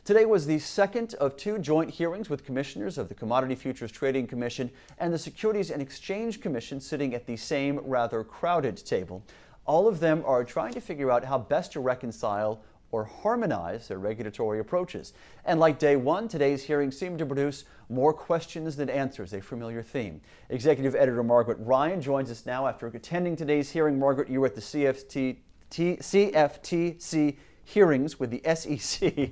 Today was the second of two joint hearings with commissioners of the Commodity Futures Trading Commission and the Securities and Exchange Commission sitting at the same rather crowded table. All of them are trying to figure out how best to reconcile or harmonize their regulatory approaches. And like day one, today's hearing seemed to produce more questions than answers, a familiar theme. Executive Editor Margaret Ryan joins us now after attending today's hearing. Margaret, you were at the CFTC hearings with the SEC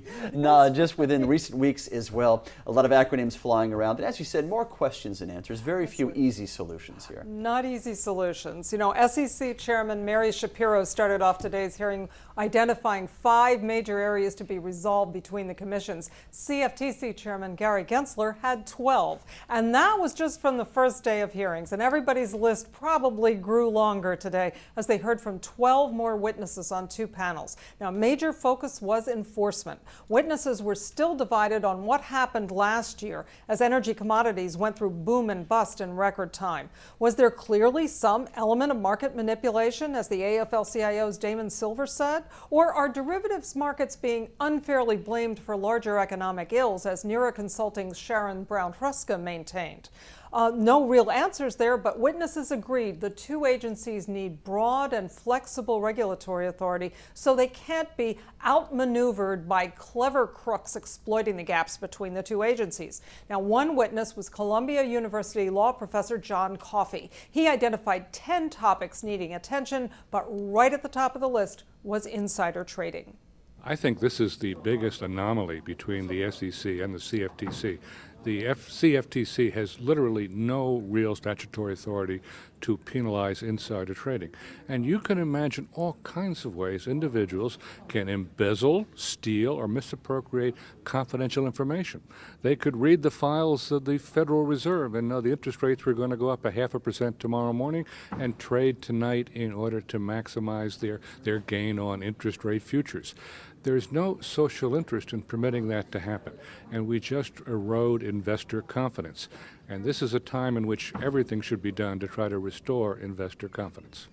just within recent weeks as well. A lot of acronyms flying around. And as you said, more questions than answers. Very few easy solutions here. Not easy solutions. You know, SEC Chairman Mary Shapiro started off today's hearing identifying 5 major areas to be resolved between the commissions. CFTC Chairman Gary Gensler had 12. And that was just from the first day of hearings. And everybody's list probably grew longer today as they heard from 12 more witnesses on 2 panels. Now, major focus was enforcement. Witnesses were still divided on what happened last year as energy commodities went through boom and bust in record time. Was there clearly some element of market manipulation, as the AFL-CIO's Damon Silver said? Or are derivatives markets being unfairly blamed for larger economic ills, as Nira Consulting's Sharon Brown-Hruska maintained? No real answers there, but witnesses agreed the 2 agencies need broad and flexible regulatory authority so they can't be outmaneuvered by clever crooks exploiting the gaps between the 2 agencies. Now, one witness was Columbia University law professor John Coffey. He identified 10 topics needing attention, but right at the top of the list was insider trading. I think this is the biggest anomaly between the SEC and the CFTC. The CFTC has literally no real statutory authority to penalize insider trading. And you can imagine all kinds of ways individuals can embezzle, steal, or misappropriate confidential information. They could read the files of the Federal Reserve and know the interest rates were going to go up 0.5% tomorrow morning and trade tonight in order to maximize their gain on interest rate futures. There's no social interest in permitting that to happen, and we just erode investor confidence. And this is a time in which everything should be done to try to restore investor confidence.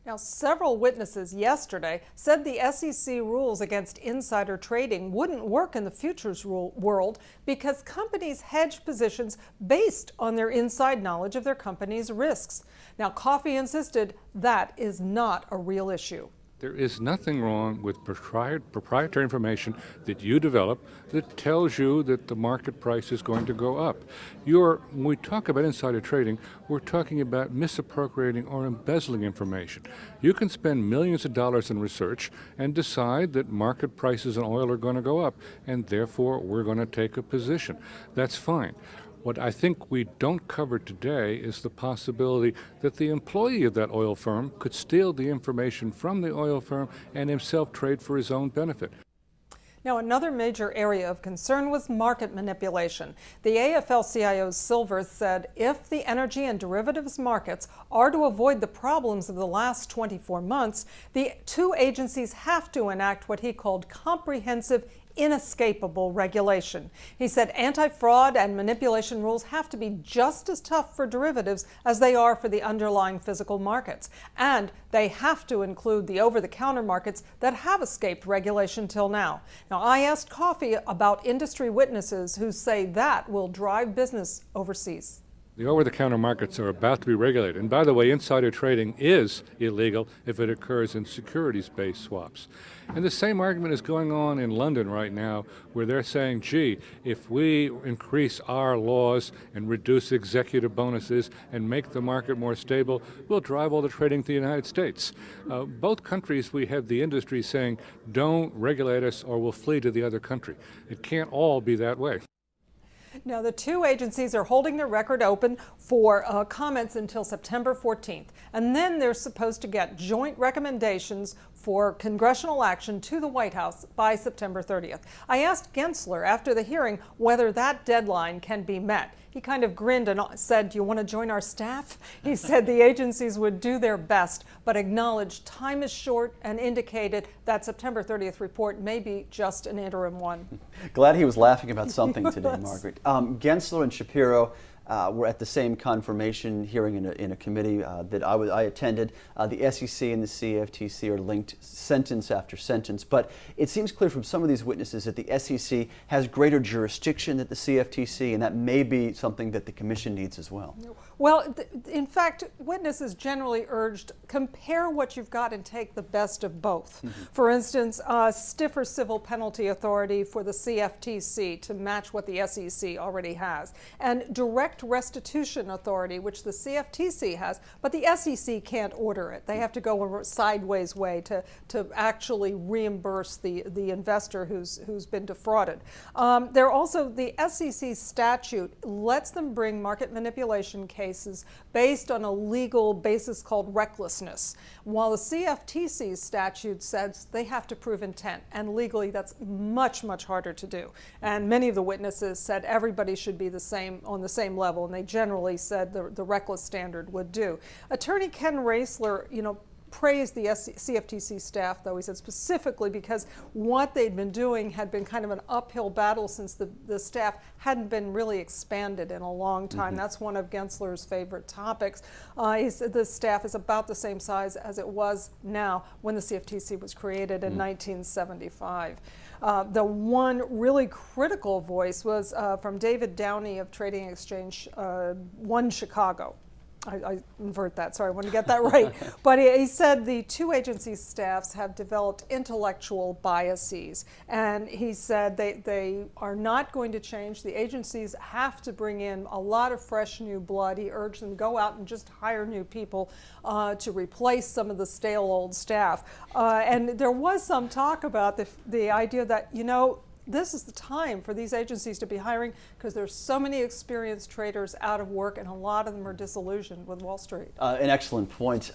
Now, several witnesses yesterday said the SEC rules against insider trading wouldn't work in the futures world because companies hedge positions based on their inside knowledge of their company's risks. Now, Coffey insisted that is not a real issue. There is nothing wrong with proprietary information that you develop that tells you that the market price is going to go up. When we talk about insider trading, we're talking about misappropriating or embezzling information. You can spend millions of dollars in research and decide that market prices in oil are going to go up, and therefore we're going to take a position. That's fine. What I think we don't cover today is the possibility that the employee of that oil firm could steal the information from the oil firm and himself trade for his own benefit. Now, another major area of concern was market manipulation. The AFL-CIO's Silver said if the energy and derivatives markets are to avoid the problems of the last 24 months, the 2 agencies have to enact what he called comprehensive inescapable regulation. He said anti-fraud and manipulation rules have to be just as tough for derivatives as they are for the underlying physical markets. And they have to include the over-the-counter markets that have escaped regulation till now. Now, I asked Coffey about industry witnesses who say that will drive business overseas. The over-the-counter markets are about to be regulated. And by the way, insider trading is illegal if it occurs in securities-based swaps. And the same argument is going on in London right now, where they're saying, gee, if we increase our laws and reduce executive bonuses and make the market more stable, we'll drive all the trading to the United States. Both countries, we have the industry saying, don't regulate us or we'll flee to the other country. It can't all be that way. Now, the 2 agencies are holding their record open for comments until September 14th. And then they're supposed to get joint recommendations for congressional action to the White House by September 30th. I asked Gensler after the hearing whether that deadline can be met. He kind of grinned and said, "Do you want to join our staff?" He said the agencies would do their best, but acknowledged time is short and indicated that September 30th report may be just an interim one. Glad he was laughing about something today, Margaret. Gensler and Shapiro were at the same confirmation hearing in a committee that I attended. The SEC and the CFTC are linked sentence after sentence, but it seems clear from some of these witnesses that the SEC has greater jurisdiction than the CFTC, and that may be something that the Commission needs as well. Well, in fact, witnesses generally urged compare what you've got and take the best of both. For instance, stiffer civil penalty authority for the CFTC to match what the SEC already has, and direct restitution authority, which the CFTC has, but the SEC can't order it. They have to go a sideways way to actually reimburse the investor who's been defrauded. They're also, the SEC statute lets them bring market manipulation cases based on a legal basis called recklessness, while the CFTC statute says they have to prove intent, and legally that's much, much harder to do. And many of the witnesses said everybody should be on the same level, and they generally said the reckless standard would do. Attorney Ken Raisler, praised the CFTC staff, though, he said, specifically because what they'd been doing had been kind of an uphill battle since the staff hadn't been really expanded in a long time. That's one of Gensler's favorite topics. He said the staff is about the same size as it was now when the CFTC was created in 1975. The one really critical voice was from David Downey of Trading Exchange One Chicago. I invert that, sorry, I want to get that right. But he said the two agency staffs have developed intellectual biases. And he said they are not going to change. The agencies have to bring in a lot of fresh new blood. He urged them to go out and just hire new people to replace some of the stale old staff. And there was some talk about the idea that, this is the time for these agencies to be hiring because there's so many experienced traders out of work and a lot of them are disillusioned with Wall Street. An excellent point.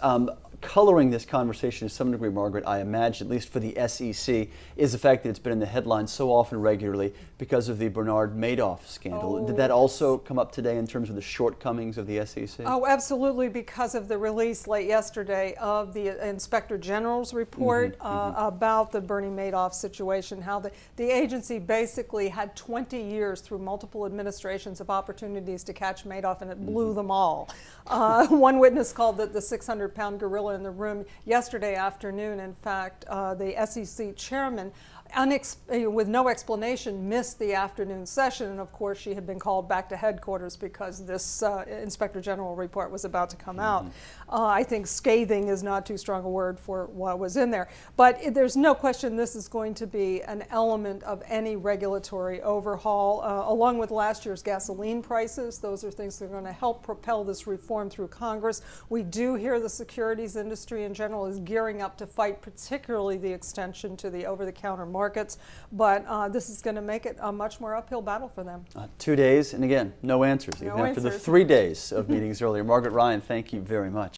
Coloring this conversation to some degree, Margaret, I imagine, at least for the SEC, is the fact that it's been in the headlines so often regularly because of the Bernard Madoff scandal. Did that also come up today in terms of the shortcomings of the SEC? Oh, absolutely, because of the release late yesterday of the Inspector General's report about the Bernie Madoff situation, how the agency basically had 20 years through multiple administrations of opportunities to catch Madoff, and it blew them all. One witness called it the 600-pound gorilla in the room yesterday afternoon. In fact, the SEC chairman, with no explanation, missed the afternoon session, and of course she had been called back to headquarters because this Inspector General report was about to come out. I think scathing is not too strong a word for what was in there, but there's no question this is going to be an element of any regulatory overhaul, along with last year's gasoline prices. Those are things that are going to help propel this reform through Congress. We do hear the securities industry in general is gearing up to fight particularly the extension to the over-the-counter markets, but this is going to make it a much more uphill battle for them. 2 days, and again, no answers, even after the 3 days of meetings earlier. Margaret Ryan, thank you very much.